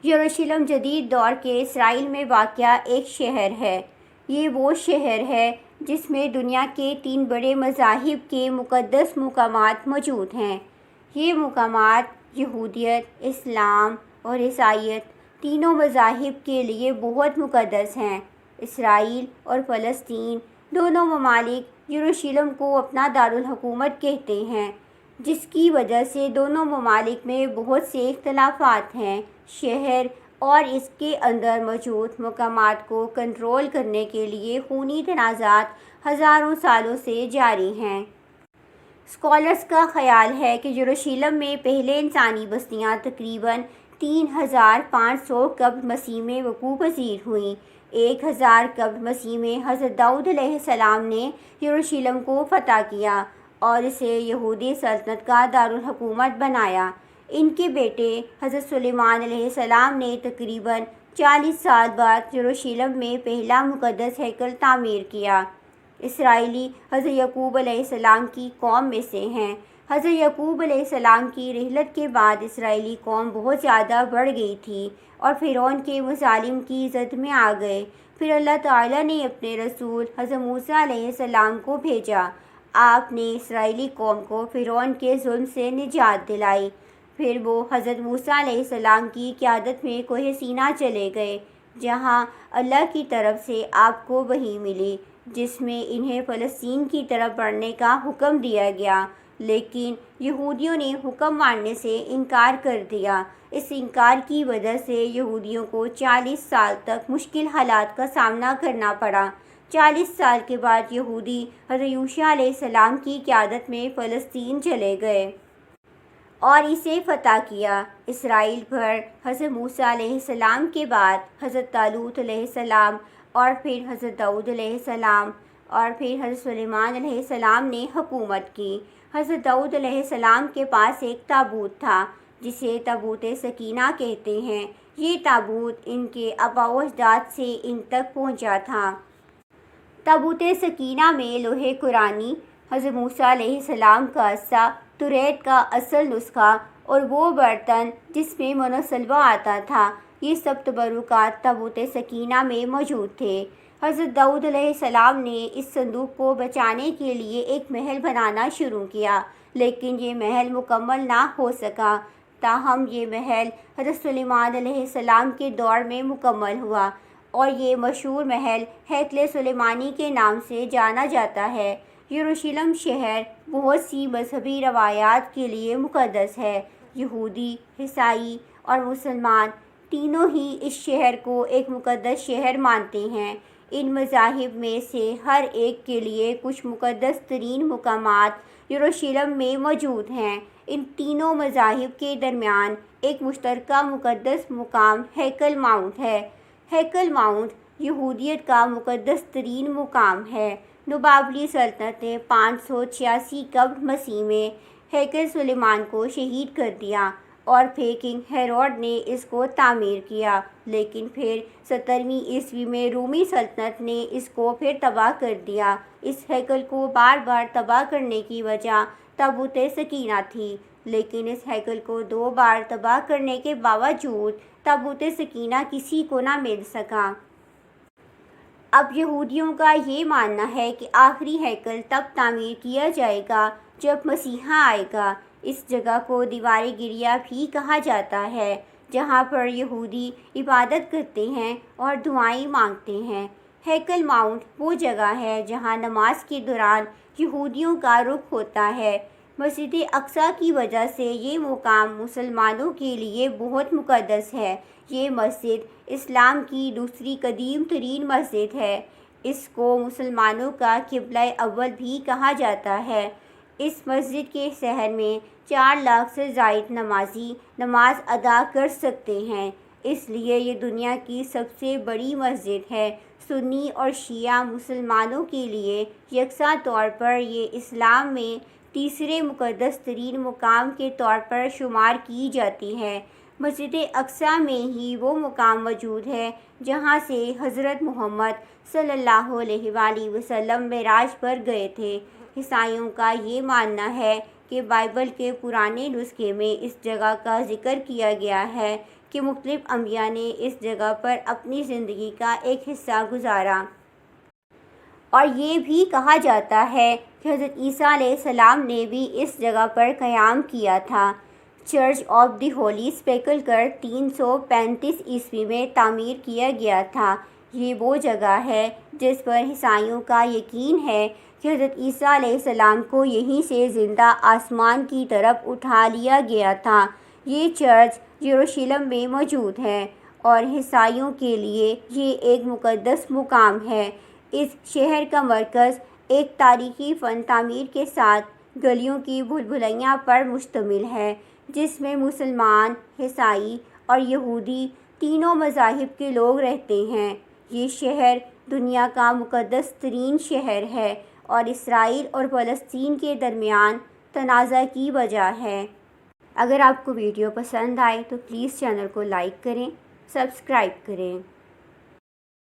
یروشلم جدید دور کے اسرائیل میں واقع ایک شہر ہے۔ یہ وہ شہر ہے جس میں دنیا کے 3 بڑے مذاہب کے مقدس مقامات موجود ہیں۔ یہ مقامات یہودیت، اسلام اور عیسائیت تینوں مذاہب کے لیے بہت مقدس ہیں۔ اسرائیل اور فلسطین دونوں ممالک یروشلم کو اپنا دارالحکومت کہتے ہیں، جس کی وجہ سے دونوں ممالک میں بہت سے اختلافات ہیں۔ شہر اور اس کے اندر موجود مقامات کو کنٹرول کرنے کے لیے خونی تنازعات ہزاروں سالوں سے جاری ہیں۔ اسکالرز کا خیال ہے کہ یروشلم میں پہلے انسانی بستیاں تقریباً 3500 قبل مسیح میں وقوع پذیر ہوئیں۔ 1000 قبل مسیح میں حضرت داؤد علیہ السلام نے یروشلم کو فتح کیا اور اسے یہودی سلطنت کا دارالحکومت بنایا۔ ان کے بیٹے حضرت سلیمان علیہ السلام نے تقریباً 40 سال بعد یروشلم میں پہلا مقدس ہیکل تعمیر کیا۔ اسرائیلی حضرت یعقوب علیہ السلام کی قوم میں سے ہیں۔ حضرت یعقوب علیہ السلام کی رحلت کے بعد اسرائیلی قوم بہت زیادہ بڑھ گئی تھی اور فرعون کے مظالم کی زد میں آ گئے۔ پھر اللہ تعالیٰ نے اپنے رسول حضرت موسیٰ علیہ السلام کو بھیجا۔ آپ نے اسرائیلی قوم کو فرعون کے ظلم سے نجات دلائی۔ پھر وہ حضرت موسیٰ علیہ السلام کی قیادت میں کوہ سینا چلے گئے، جہاں اللہ کی طرف سے آپ کو وحی ملی، جس میں انہیں فلسطین کی طرف بڑھنے کا حکم دیا گیا، لیکن یہودیوں نے حکم ماننے سے انکار کر دیا۔ اس انکار کی وجہ سے یہودیوں کو 40 سال تک مشکل حالات کا سامنا کرنا پڑا۔ 40 سال کے بعد یہودی حضرت یوشع علیہ السلام کی قیادت میں فلسطین چلے گئے اور اسے فتح کیا۔ اسرائیل پر حضرت موسیٰ علیہ السلام کے بعد حضرت طالوت علیہ السلام اور پھر حضرت داؤد علیہ السلام اور پھر حضرت سلیمان علیہ السلام نے حکومت کی۔ حضرت داؤد علیہ السلام کے پاس ایک تابوت تھا جسے تابوت سکینہ کہتے ہیں۔ یہ تابوت ان کے آباء و اجداد سے ان تک پہنچا تھا۔ تابوت سکینہ میں لوح قرآنی، حضرت موسیٰ علیہ السلام کا عصا، توریت کا اصل نسخہ اور وہ برتن جس میں من و سلوہ آتا تھا، یہ سب تبرکات تابوت سکینہ میں موجود تھے۔ حضرت داؤد علیہ السلام نے اس صندوق کو بچانے کے لیے ایک محل بنانا شروع کیا، لیکن یہ محل مکمل نہ ہو سکا۔ تاہم یہ محل حضرت سلیمان علیہ السلام کے دور میں مکمل ہوا اور یہ مشہور محل ہیکل سلیمانی کے نام سے جانا جاتا ہے۔ یروشلم شہر بہت سی مذہبی روایات کے لیے مقدس ہے۔ یہودی، عیسائی اور مسلمان تینوں ہی اس شہر کو ایک مقدس شہر مانتے ہیں۔ ان مذاہب میں سے ہر ایک کے لیے کچھ مقدس ترین مقامات یروشلم میں موجود ہیں۔ ان تینوں مذاہب کے درمیان ایک مشترکہ مقدس مقام ہیکل ماؤنٹ ہے۔ ہیکل ماؤنٹ یہودیت کا مقدس ترین مقام ہے۔ نوبابلی سلطنت نے 586 قبل مسیح میں ہیکل سلیمان کو شہید کر دیا اور پھر کنگ ہیروڈ نے اس کو تعمیر کیا، لیکن پھر 17ویں عیسوی میں رومی سلطنت نے اس کو پھر تباہ کر دیا۔ اس ہیکل کو بار بار تباہ کرنے کی وجہ تابوت سکینہ تھی، لیکن اس ہیکل کو 2 بار تباہ کرنے کے باوجود تابوت سکینہ کسی کو نہ مل سکا۔ اب یہودیوں کا یہ ماننا ہے کہ آخری ہیکل تب تعمیر کیا جائے گا جب مسیحا آئے گا۔ اس جگہ کو دیوار گریا بھی کہا جاتا ہے، جہاں پر یہودی عبادت کرتے ہیں اور دعائیں مانگتے ہیں۔ ہیکل ماؤنٹ وہ جگہ ہے جہاں نماز کے دوران یہودیوں کا رخ ہوتا ہے۔ مسجد اقصیٰ کی وجہ سے یہ مقام مسلمانوں کے لیے بہت مقدس ہے۔ یہ مسجد اسلام کی دوسری قدیم ترین مسجد ہے۔ اس کو مسلمانوں کا قبلہ اول بھی کہا جاتا ہے۔ اس مسجد کے شہر میں 4 لاکھ سے زائد نمازی نماز ادا کر سکتے ہیں، اس لیے یہ دنیا کی سب سے بڑی مسجد ہے۔ سنی اور شیعہ مسلمانوں کے لیے یکساں طور پر یہ اسلام میں تیسرے مقدس ترین مقام کے طور پر شمار کی جاتی ہے۔ مسجد اقصیٰ میں ہی وہ مقام موجود ہے جہاں سے حضرت محمد صلی اللہ علیہ وآلہ وسلم معراج پر گئے تھے۔ عیسائیوں کا یہ ماننا ہے کہ بائبل کے پرانے نسخے میں اس جگہ کا ذکر کیا گیا ہے کہ مختلف انبیاء نے اس جگہ پر اپنی زندگی کا ایک حصہ گزارا، اور یہ بھی کہا جاتا ہے کہ حضرت عیسیٰ علیہ السلام نے بھی اس جگہ پر قیام کیا تھا۔ چرچ آف دی ہولی سپیکلکر 335 عیسوی میں تعمیر کیا گیا تھا۔ یہ وہ جگہ ہے جس پر عیسائیوں کا یقین ہے کہ حضرت عیسیٰ علیہ السلام کو یہیں سے زندہ آسمان کی طرف اٹھا لیا گیا تھا۔ یہ چرچ یروشلم میں موجود ہے اور عیسائیوں کے لیے یہ ایک مقدس مقام ہے۔ اس شہر کا مرکز ایک تاریخی فن تعمیر کے ساتھ گلیوں کی بھول بھلیاں پر مشتمل ہے، جس میں مسلمان، عیسائی اور یہودی تینوں مذاہب کے لوگ رہتے ہیں۔ یہ شہر دنیا کا مقدس ترین شہر ہے اور اسرائیل اور فلسطین کے درمیان تنازع کی وجہ ہے۔ اگر آپ کو ویڈیو پسند آئے تو پلیز چینل کو لائک کریں، سبسکرائب کریں۔